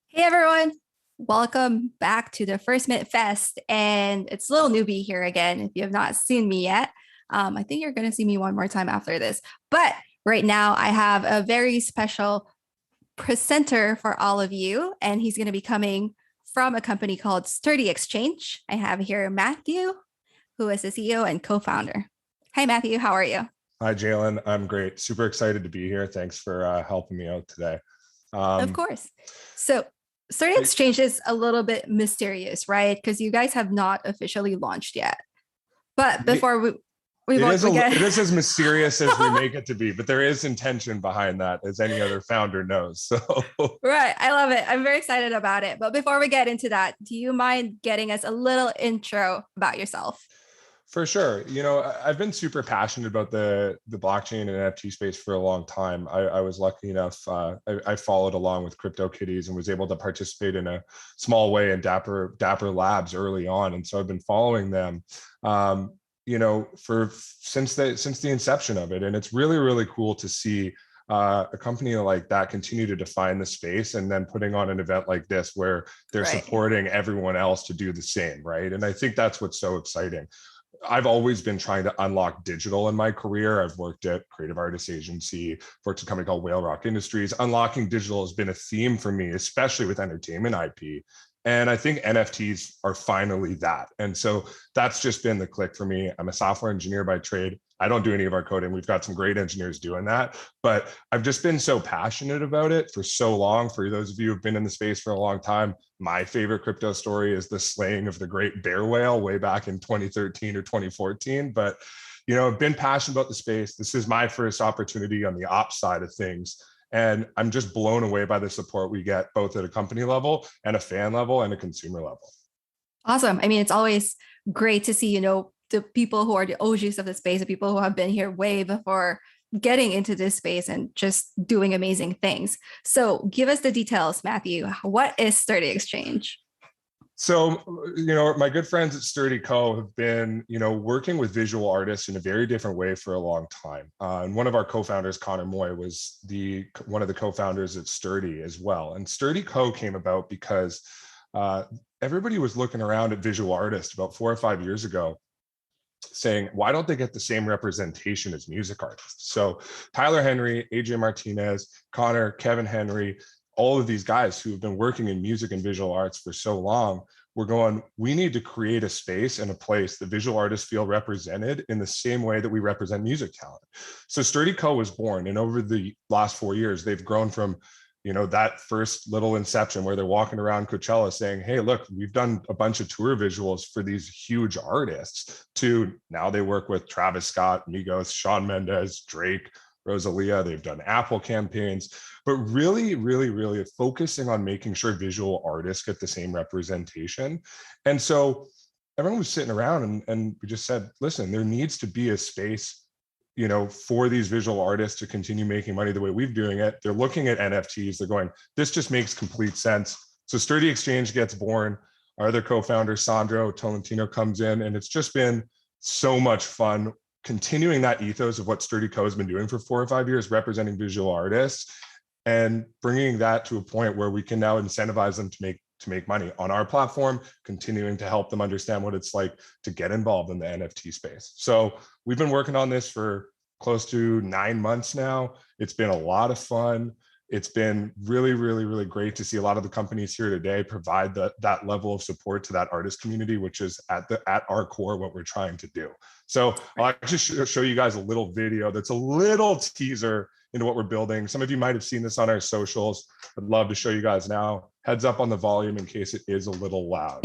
Hey everyone, welcome back to the First Minute Fest. And it's little newbie here again. If you have not seen me yet, I think you're going to see me one more time after this. But right now, I have a very special presenter for all of you, and he's going to be coming from a company called Sturdy.Exchange. I have here Matthew, who is the CEO and co founder. Hi, Matthew. How are you? Hi, Jalen. I'm great. Super excited to be here. Thanks for helping me out today. Of course. So, Sturdy it, Exchange is a little bit mysterious, right? Because you guys have not officially launched yet. But before it is as mysterious as we make it to be, but there is intention behind that, as any other founder knows. So, right, I love it. I'm very excited about it. But before we get into that, do you mind getting us a little intro about yourself? for sure, I've been super passionate about the blockchain and NFT space for a long time. I was lucky enough. I followed along with CryptoKitties and was able to participate in a small way in Dapper Labs early on, and so I've been following them. For since the inception of it, and it's really cool to see a company like that continue to define the space, and then putting on an event like this where they're Right. supporting everyone else to do the same, right? And I think that's what's so exciting. I've always been trying to unlock digital in my career. I've worked at Creative Artists Agency, worked at a company called Whale Rock Industries. Unlocking digital has been a theme for me, especially with entertainment IP. And I think NFTs are finally that. And so that's just been the click for me. I'm a software engineer by trade. I don't do any of our coding. We've got some great engineers doing that, but I've just been so passionate about it for so long. For those of you who've been in the space for a long time, my favorite crypto story is the slaying of the great bear whale way back in 2013 or 2014. But, I've been passionate about the space. This is my first opportunity on the ops side of things. And I'm just blown away by the support we get both at a company level and a fan level and a consumer level. Awesome. I mean, it's always great to see, the people who are the OGs of the space, the people who have been here way before getting into this space and just doing amazing things. So give us the details, Matthew. What is Sturdy.Exchange? So, my good friends at Sturdy Co have been, working with visual artists in a very different way for a long time. And one of our co-founders, Connor Moy, was one of the co-founders at Sturdy as well. And Sturdy Co came about because everybody was looking around at visual artists about 4 or 5 years ago, saying, why don't they get the same representation as music artists? So Tyler Henry, AJ Martinez, Connor, Kevin Henry, all of these guys who have been working in music and visual arts for so long, we're going, we need to create a space and a place that visual artists feel represented in the same way that we represent music talent. So Sturdy Co was born, and over the last 4 years, they've grown from that first little inception where they're walking around Coachella saying, hey, look, we've done a bunch of tour visuals for these huge artists, to now they work with Travis Scott, Migos, Shawn Mendes, Drake, Rosalia. They've done Apple campaigns, but really focusing on making sure visual artists get the same representation. And so everyone was sitting around and we just said, listen, there needs to be a space for these visual artists to continue making money the way we've doing it. They're looking at NFTs. They're going, this just makes complete sense. So Sturdy.Exchange gets born. Our other co-founder, Sandro Tolentino, comes in, and it's just been so much fun continuing that ethos of what Sturdy Co has been doing for 4 or 5 years, representing visual artists, and bringing that to a point where we can now incentivize them to make money on our platform, continuing to help them understand what it's like to get involved in the NFT space. So we've been working on this for close to 9 months now. It's been a lot of fun. It's been really great to see a lot of the companies here today provide that level of support to that artist community, which is at our core what we're trying to do. So I'll just show you guys a little video that's a little teaser into what we're building. Some of you might have seen this on our socials. I'd love to show you guys now. Heads up on the volume in case it is a little loud.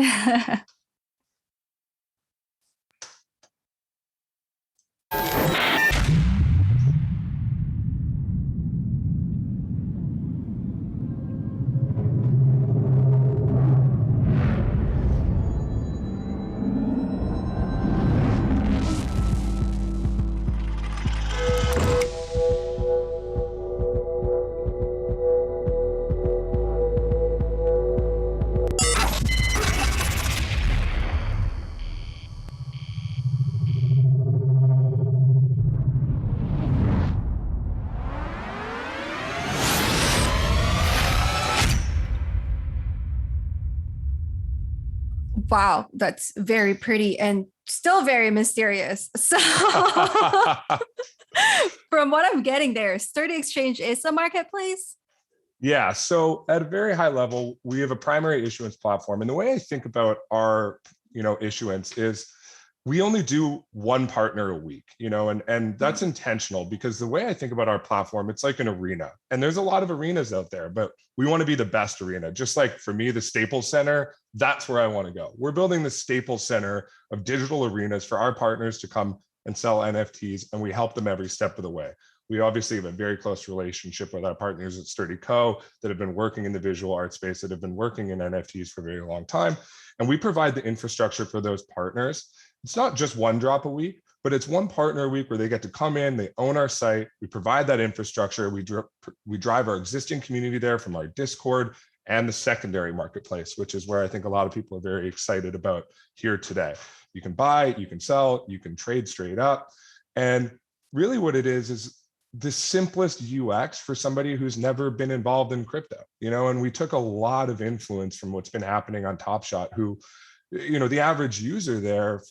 Wow, that's very pretty and still very mysterious. So from what I'm getting there, Sturdy.Exchange is a marketplace. Yeah. So at a very high level, we have a primary issuance platform. And the way I think about our, issuance is we only do one partner a week, and that's intentional because the way I think about our platform, it's like an arena. And there's a lot of arenas out there, but we want to be the best arena. Just like for me, the Staples Center, that's where I want to go. We're building the Staples Center of digital arenas for our partners to come and sell NFTs, and we help them every step of the way. We obviously have a very close relationship with our partners at Sturdy Co. that have been working in the visual art space, that have been working in NFTs for a very long time. And we provide the infrastructure for those partners. It's not just one drop a week, but it's one partner a week where they get to come in, they own our site, we provide that infrastructure, we drive our existing community there from our Discord and the secondary marketplace, which is where I think a lot of people are very excited about here today. You can buy, you can sell, you can trade straight up. And really what it is the simplest UX for somebody who's never been involved in crypto, and we took a lot of influence from what's been happening on Top Shot, who, the average user there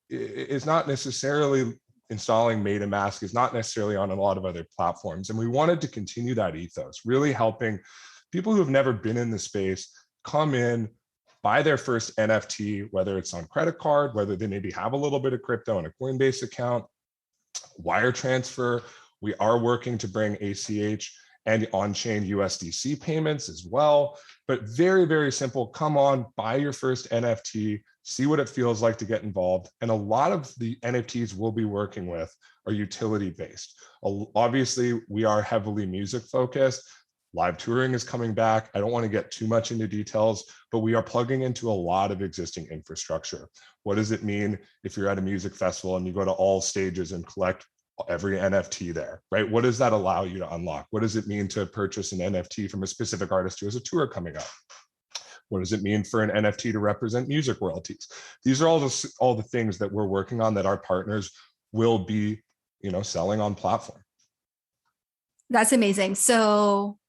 is not necessarily installing MetaMask, is not necessarily on a lot of other platforms. And we wanted to continue that ethos, really helping people who have never been in the space come in, buy their first NFT, whether it's on credit card, whether they maybe have a little bit of crypto in a Coinbase account, wire transfer. We are working to bring ACH and on-chain USDC payments as well, but very, very simple. Come on, buy your first NFT, see what it feels like to get involved. And a lot of the NFTs we'll be working with are utility-based. Obviously, we are heavily music focused. Live touring is coming back. I don't want to get too much into details, but we are plugging into a lot of existing infrastructure. What does it mean if you're at a music festival and you go to all stages and collect every NFT there, right? What does that allow you to unlock? What does it mean to purchase an NFT from a specific artist who has a tour coming up? What does it mean for an NFT to represent music royalties? These are all the things that we're working on that our partners will be, selling on platform. That's amazing. So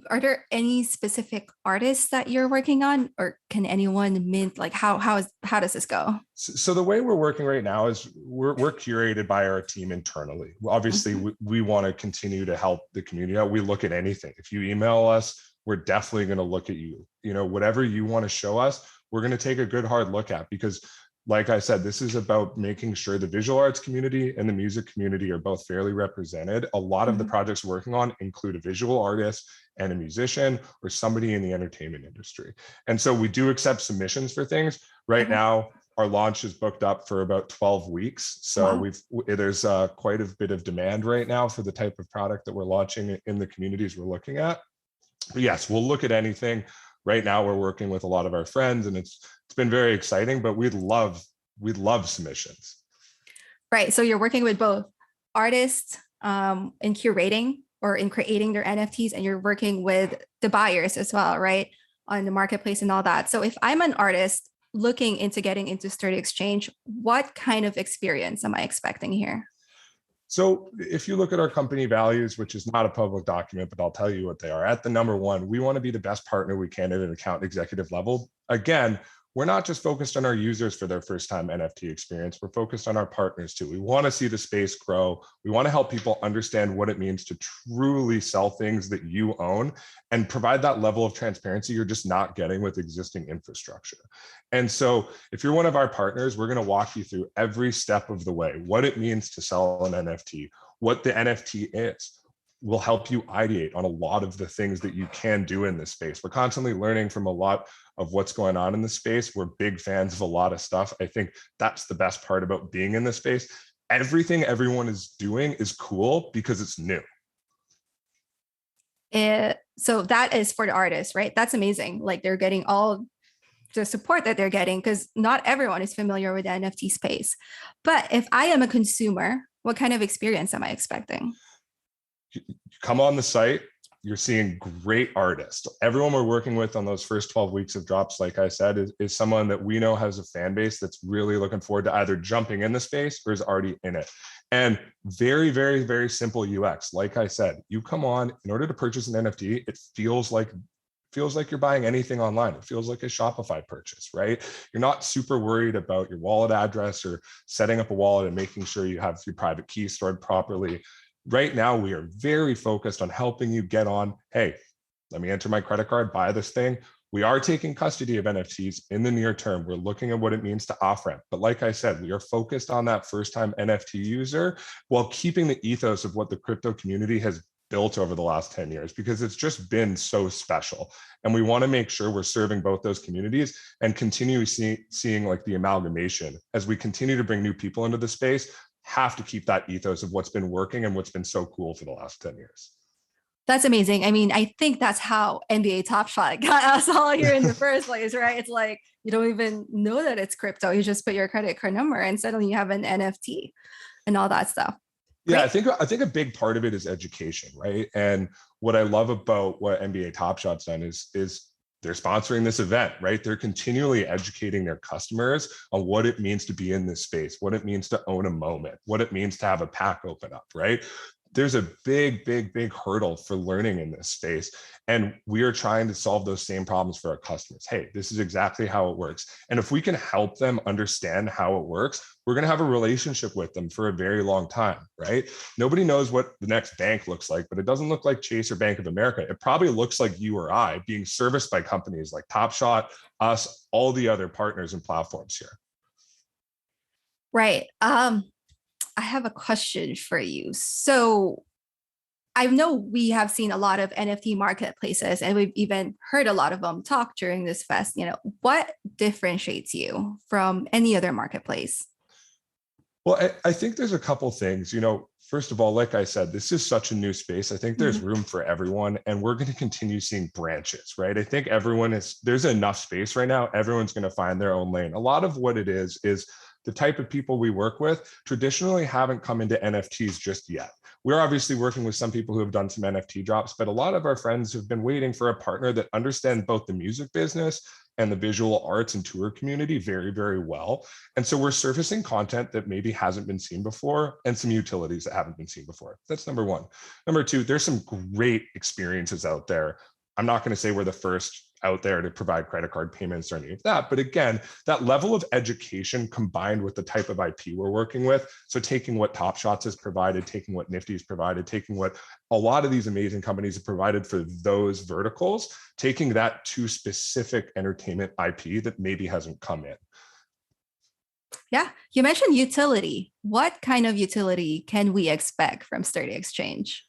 are there any specific artists that you're working on, or can anyone mint, like how does this go? So the way we're working right now is we're curated by our team internally. Obviously, we want to continue to help the community out. We look at anything. If you email us, we're definitely going to look at you. Whatever you want to show us, we're going to take a good hard look at, because like I said, this is about making sure the visual arts community and the music community are both fairly represented. A lot of the projects we're working on include a visual artist and a musician or somebody in the entertainment industry. And so we do accept submissions for things. Right now, our launch is booked up for about 12 weeks. So there's quite a bit of demand right now for the type of product that we're launching in the communities we're looking at. But yes, we'll look at anything. Right now, we're working with a lot of our friends, and it's been very exciting, but we'd love submissions. Right. So you're working with both artists in curating or in creating their NFTs, and you're working with the buyers as well, right? On the marketplace and all that. So if I'm an artist looking into getting into Sturdy.Exchange, what kind of experience am I expecting here? So if you look at our company values, which is not a public document, but I'll tell you what they are. At the number one, we want to be the best partner we can at an account executive level. Again, we're not just focused on our users for their first time NFT experience. We're focused on our partners too. We want to see the space grow. We want to help people understand what it means to truly sell things that you own and provide that level of transparency you're just not getting with existing infrastructure. And so if you're one of our partners, we're going to walk you through every step of the way, what it means to sell an NFT, what the NFT is. We'll help you ideate on a lot of the things that you can do in this space. We're constantly learning from a lot of what's going on in the space. We're big fans of a lot of stuff. I think that's the best part about being in this space. Everything everyone is doing is cool because it's new. So that is for the artists, right? That's amazing. Like they're getting all the support that they're getting, because not everyone is familiar with the NFT space. But if I am a consumer, what kind of experience am I expecting? You come on the site, you're seeing great artists. Everyone we're working with on those first 12 weeks of drops, like I said, is someone that we know has a fan base that's really looking forward to either jumping in the space or is already in it. And very, very, very simple UX. Like I said, you come on, in order to purchase an NFT, it feels like feels like you're buying anything online. It feels like a Shopify purchase, right? You're not super worried about your wallet address or setting up a wallet and making sure you have your private key stored properly. Right now, we are very focused on helping you get on, hey, let me enter my credit card, buy this thing. We are taking custody of NFTs in the near term. We're looking at what it means to off-ramp. But like I said, we are focused on that first-time NFT user while keeping the ethos of what the crypto community has built over the last 10 years, because it's just been so special. And we want to make sure we're serving both those communities and continue seeing like the amalgamation as we continue to bring new people into the space, have to keep that ethos of what's been working and what's been so cool for the last 10 years. That's amazing. I mean, I think that's how NBA Top Shot got us all here in the first place, right? It's like you don't even know that it's crypto. You just put your credit card number and suddenly you have an NFT and all that stuff. Great. Yeah, I think a big part of it is education, right? And what I love about what NBA Top Shot's done is they're sponsoring this event, right? They're continually educating their customers on what it means to be in this space, what it means to own a moment, what it means to have a pack open up, right? There's a big hurdle for learning in this space. And we are trying to solve those same problems for our customers. Hey, this is exactly how it works. And if we can help them understand how it works, we're going to have a relationship with them for a very long time, right? Nobody knows what the next bank looks like, but it doesn't look like Chase or Bank of America. It probably looks like you or I being serviced by companies like Top Shot, us, all the other partners and platforms here. Right. I have a question for you. So I know we have seen a lot of NFT marketplaces and we've even heard a lot of them talk during this fest. You know, what differentiates you from any other marketplace? Well, I think there's a couple things. You know, first of all, like I said, this is such a new space. I think there's room for everyone, and we're going to continue seeing branches, right? I think there's enough space right now. Everyone's going to find their own lane. A lot of what it is the type of people we work with traditionally haven't come into NFTs just yet. We're obviously working with some people who have done some NFT drops, but a lot of our friends have been waiting for a partner that understands both the music business and the visual arts and tour community very, very well. And so we're surfacing content that maybe hasn't been seen before and some utilities that haven't been seen before. That's number one. Number two, there's some great experiences out there. I'm not going to say we're the first out there to provide credit card payments or any of that. But again, that level of education combined with the type of IP we're working with, so taking what Top Shots has provided, taking what Nifty's provided, taking what a lot of these amazing companies have provided for those verticals, taking that to specific entertainment IP that maybe hasn't come in. Yeah, you mentioned utility. What kind of utility can we expect from Sturdy.Exchange?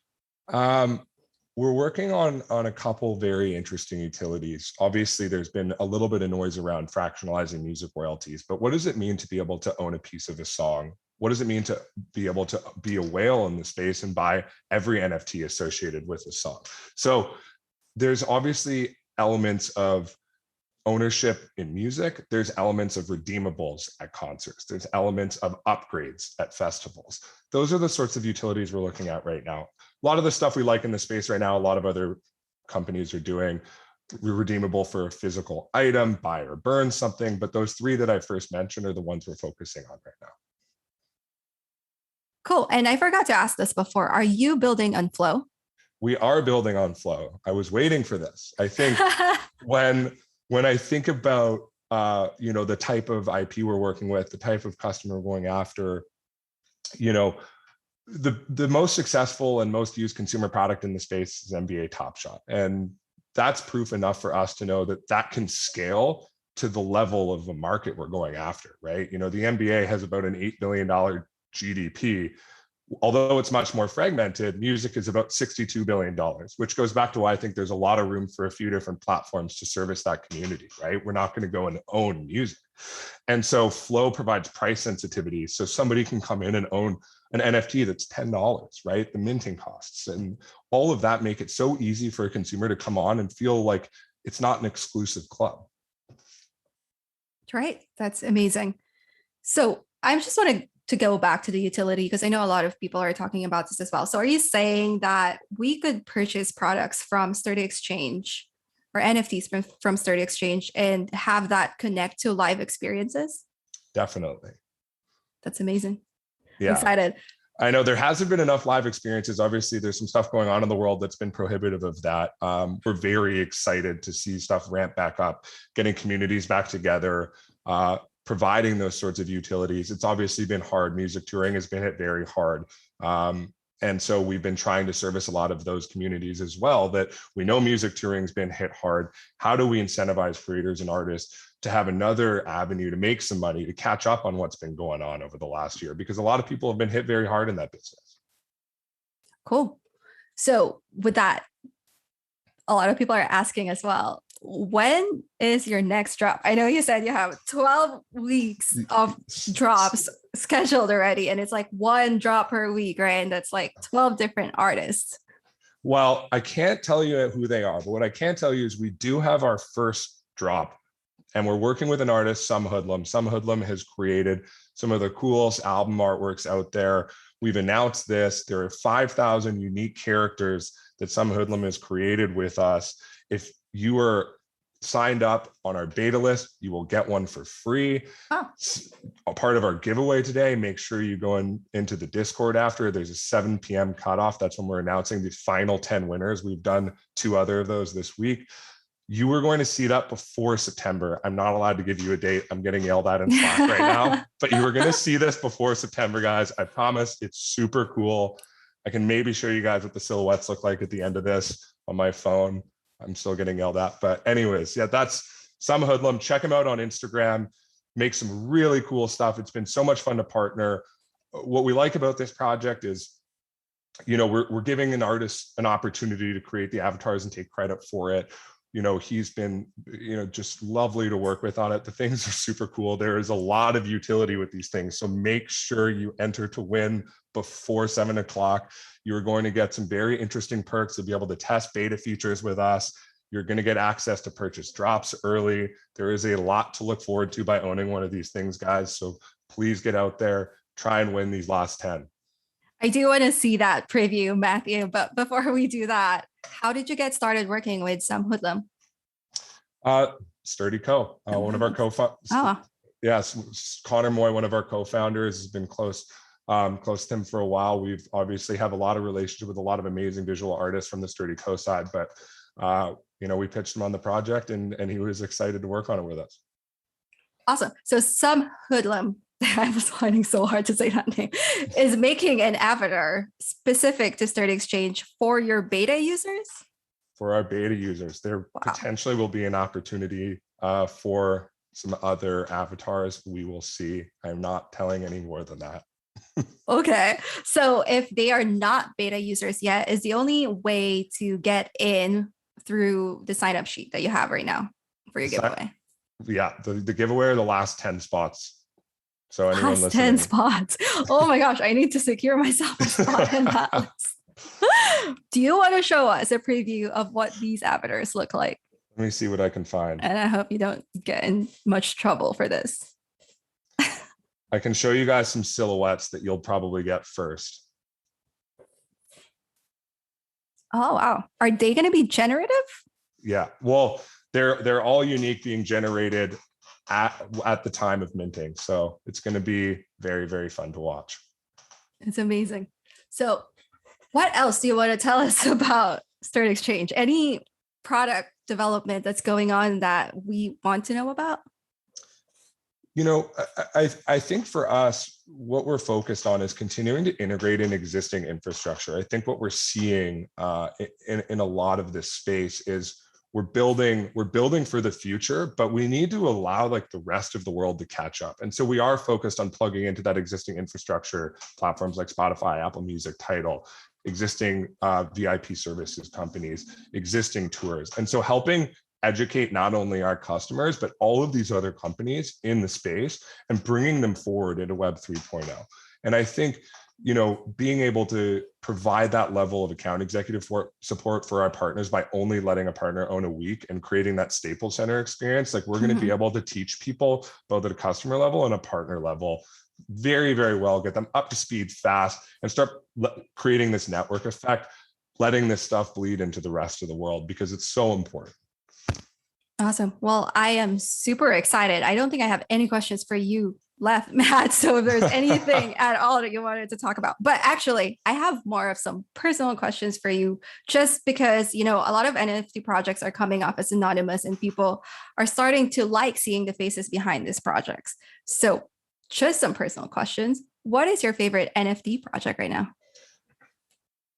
We're working on a couple very interesting utilities. Obviously, there's been a little bit of noise around fractionalizing music royalties, but what does it mean to be able to own a piece of a song? What does it mean to be able to be a whale in the space and buy every NFT associated with a song? So there's obviously elements of ownership in music. There's elements of redeemables at concerts. There's elements of upgrades at festivals. Those are the sorts of utilities we're looking at right now. A lot of the stuff we like in the space right now, a lot of other companies are doing redeemable for a physical item, buy or burn something. But those three that I first mentioned are the ones we're focusing on right now. Cool. And I forgot to ask this before. Are you building Unflow? We are building Unflow. I was waiting for this. I think when I think about the type of IP we're working with, the type of customer we're going after, the most successful and most used consumer product in the space is NBA Top Shot. And that's proof enough for us to know that that can scale to the level of the market we're going after, right? The NBA has about an $8 billion GDP. Although it's much more fragmented, music is about $62 billion, which goes back to why I think there's a lot of room for a few different platforms to service that community, right? We're not going to go and own music. And so Flow provides price sensitivity. So somebody can come in and own an NFT that's $10, right? The minting costs and all of that make it so easy for a consumer to come on and feel like it's not an exclusive club. Right. That's amazing. So I just want to go back to the utility because I know a lot of people are talking about this as well. So are you saying that we could purchase products from Sturdy.Exchange or NFTs from Sturdy.Exchange and have that connect to live experiences? Definitely. That's amazing. Yeah. I'm excited. I know there hasn't been enough live experiences. Obviously, there's some stuff going on in the world that's been prohibitive of that. We're very excited to see stuff ramp back up, getting communities back together, providing those sorts of utilities. It's obviously been hard. Music touring has been hit very hard. And so we've been trying to service a lot of those communities as well, that we know music touring has been hit hard. How do we incentivize creators and artists to have another avenue to make some money, to catch up on what's been going on over the last year? Because a lot of people have been hit very hard in that business. Cool. So with that, a lot of people are asking as well, when is your next drop? I know you said you have 12 weeks of drops scheduled already, and it's like one drop per week, right? And that's like 12 different artists. Well, I can't tell you who they are, but what I can tell you is we do have our first drop, and we're working with an artist, Some Hoodlum. Some Hoodlum has created some of the coolest album artworks out there. We've announced this. There are 5,000 unique characters that Some Hoodlum has created with us. If you are signed up on our beta list, you will get one for free. Oh. A part of our giveaway today, make sure you go into the Discord after. There's a 7 p.m. cutoff. That's when we're announcing the final 10 winners. We've done 2 other of those this week. You were going to see that before September. I'm not allowed to give you a date. I'm getting yelled at in Slack right now, but you were going to see this before September, guys. I promise. It's super cool. I can maybe show you guys what the silhouettes look like at the end of this on my phone. I'm still getting yelled at, but anyways, yeah, that's Some Hoodlum. Check him out on Instagram. Make some really cool stuff. It's been so much fun to partner. What we like about this project is, you know, we're giving an artist an opportunity to create the avatars and take credit for it. You know, he's been, you know, just lovely to work with on it. The things are super cool. There is a lot of utility with these things. So make sure you enter to win before 7 o'clock. You're going to get some very interesting perks to be able to test beta features with us. You're going to get access to purchase drops early. There is a lot to look forward to by owning one of these things, guys. So please get out there, try and win these last 10. I do want to see that preview, Matthew, but before we do that, how did you get started working with Some Hoodlum? Sturdy Co, one of our co-founders. Oh. Yes, Connor Moy, one of our co-founders, has been close to him for a while. We've obviously have a lot of relationship with a lot of amazing visual artists from the Sturdy Co side, but you know, we pitched him on the project and he was excited to work on it with us. Awesome. So Some Hoodlum, I was finding so hard to say that name, is making an avatar specific to Sturdy.Exchange for your beta users? For our beta users. There potentially will be an opportunity for some other avatars. We will see. I'm not telling any more than that. Okay. So if they are not beta users yet, is the only way to get in through the sign up sheet that you have right now for your giveaway? Yeah, the giveaway are the last 10 spots. So anyone last listening. 10 spots. Oh my gosh, I need to secure myself a spot in that list. Do you want to show us a preview of what these avatars look like? Let me see what I can find. And I hope you don't get in much trouble for this. I can show you guys some silhouettes that you'll probably get first. Oh, wow. Are they going to be generative? Yeah. Well, they're all unique, being generated at the time of minting. So it's going to be very, very fun to watch. It's amazing. So what else do you want to tell us about Sturdy.Exchange? Any product development that's going on that we want to know about? You know, I think for us, what we're focused on is continuing to integrate in existing infrastructure. I think what we're seeing in a lot of this space is we're building for the future, but we need to allow like the rest of the world to catch up. And so we are focused on plugging into that existing infrastructure, platforms like Spotify, Apple Music, Tidal, existing VIP services companies, existing tours. And so helping educate not only our customers, but all of these other companies in the space and bringing them forward into Web 3.0. And I think, you know, being able to provide that level of account executive support for our partners by only letting a partner own a week and creating that Staples Center experience, like we're going to be able to teach people both at a customer level and a partner level very, very well, get them up to speed fast and start creating this network effect, letting this stuff bleed into the rest of the world because it's so important. Awesome. Well, I am super excited. I don't think I have any questions for you left, Matt. So if there's anything at all that you wanted to talk about, but actually, I have more of some personal questions for you, just because, you know, a lot of NFT projects are coming up as anonymous and people are starting to like seeing the faces behind these projects. So just some personal questions. What is your favorite NFT project right now?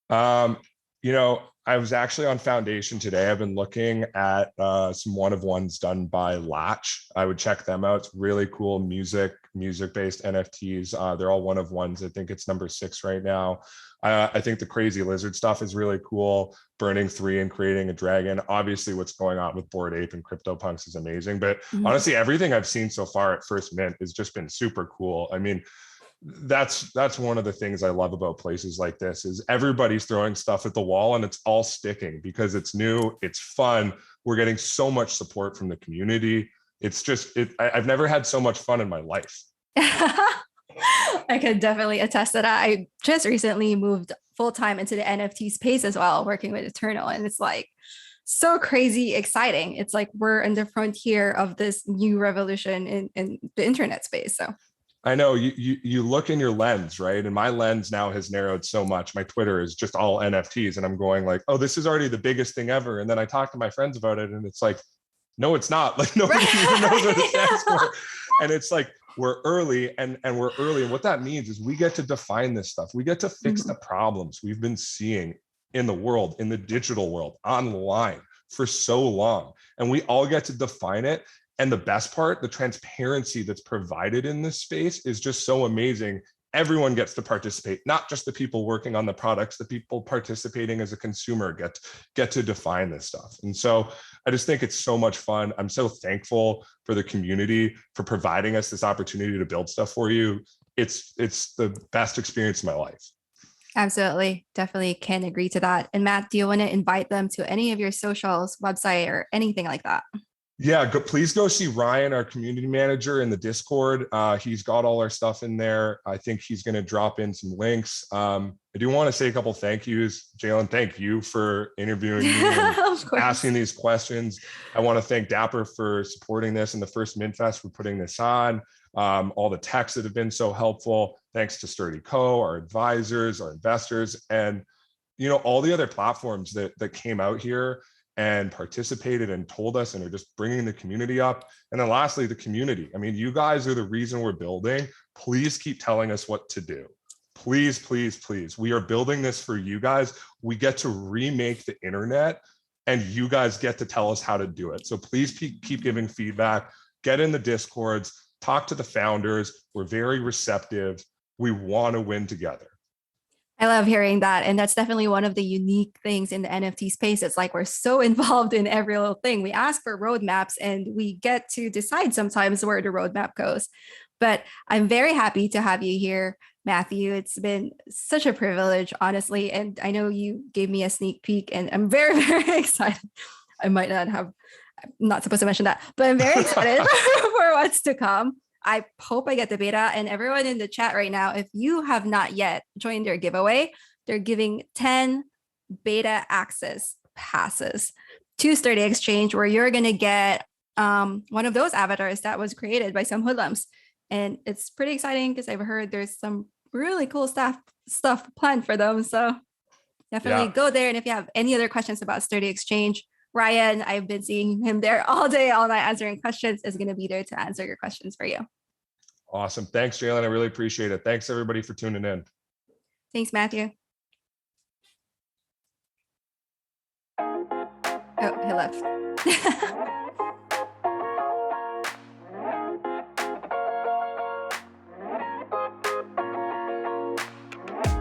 Um, you know, I was actually on Foundation today. I've been looking at some one of ones done by Latch. I would check them out. It's really cool music-based NFTs. They're all one of ones. I think it's number 6 right now. I think the Crazy Lizard stuff is really cool. Burning 3 and creating a dragon. Obviously, what's going on with Bored Ape and CryptoPunks is amazing. But honestly, everything I've seen so far at First Mint has just been super cool. I mean, that's one of the things I love about places like this is everybody's throwing stuff at the wall and it's all sticking because it's new, it's fun. We're getting so much support from the community. It's just I've never had so much fun in my life. I could definitely attest to that. I just recently moved full time into the NFT space as well, working with Eternal, and it's like so crazy exciting. It's like we're in the frontier of this new revolution in the internet space. So I know you look in your lens, right? And my lens now has narrowed so much. My Twitter is just all NFTs, and I'm going like, oh, this is already the biggest thing ever. And then I talk to my friends about it, and it's like, no, it's not. Like nobody even knows what it stands for. And it's like we're early, and we're early. And what that means is we get to define this stuff. We get to fix the problems we've been seeing in the world, in the digital world, online for so long, and we all get to define it. And the best part, the transparency that's provided in this space is just so amazing. Everyone gets to participate, not just the people working on the products, the people participating as a consumer get to define this stuff. And so I just think it's so much fun. I'm so thankful for the community for providing us this opportunity to build stuff for you. It's the best experience of my life. absolutely, definitely can agree to that. And Matt, do you want to invite them to any of your socials, website, or anything like that? Yeah, please go see Ryan, our community manager, in the Discord. He's got all our stuff in there. I think he's going to drop in some links. I do want to say a couple thank yous. Jalen, thank you for interviewing me and asking these questions. I want to thank Dapper for supporting this and the First Mint Fest for putting this on. All the texts that have been so helpful. Thanks to Sturdy Co., our advisors, our investors, and all the other platforms that came out here and participated and told us and are just bringing the community up. And then lastly, the community. I mean, you guys are the reason we're building. Please keep telling us what to do. Please, please, please. We are building this for you guys. We get to remake the internet and you guys get to tell us how to do it. So please keep giving feedback, get in the Discords, talk to the founders. We're very receptive. We want to win together. I love hearing that. And that's definitely one of the unique things in the NFT space. It's like we're so involved in every little thing. We ask for roadmaps and we get to decide sometimes where the roadmap goes. But I'm very happy to have you here, Matthew. It's been such a privilege, honestly. And I know you gave me a sneak peek and I'm very, very excited. I'm not supposed to mention that, but I'm very excited for what's to come. I hope I get the beta. And everyone in the chat right now, if you have not yet joined their giveaway, they're giving 10 beta access passes to Sturdy.Exchange, where you're going to get one of those avatars that was created by some hoodlums. And it's pretty exciting because I've heard there's some really cool stuff planned for them. So definitely go there. And if you have any other questions about Sturdy.Exchange, Ryan, I've been seeing him there all day, all night answering questions, is going to be there to answer your questions for you. Awesome. Thanks, Jalen. I really appreciate it. Thanks, everybody, for tuning in. Thanks, Matthew. Oh, he left.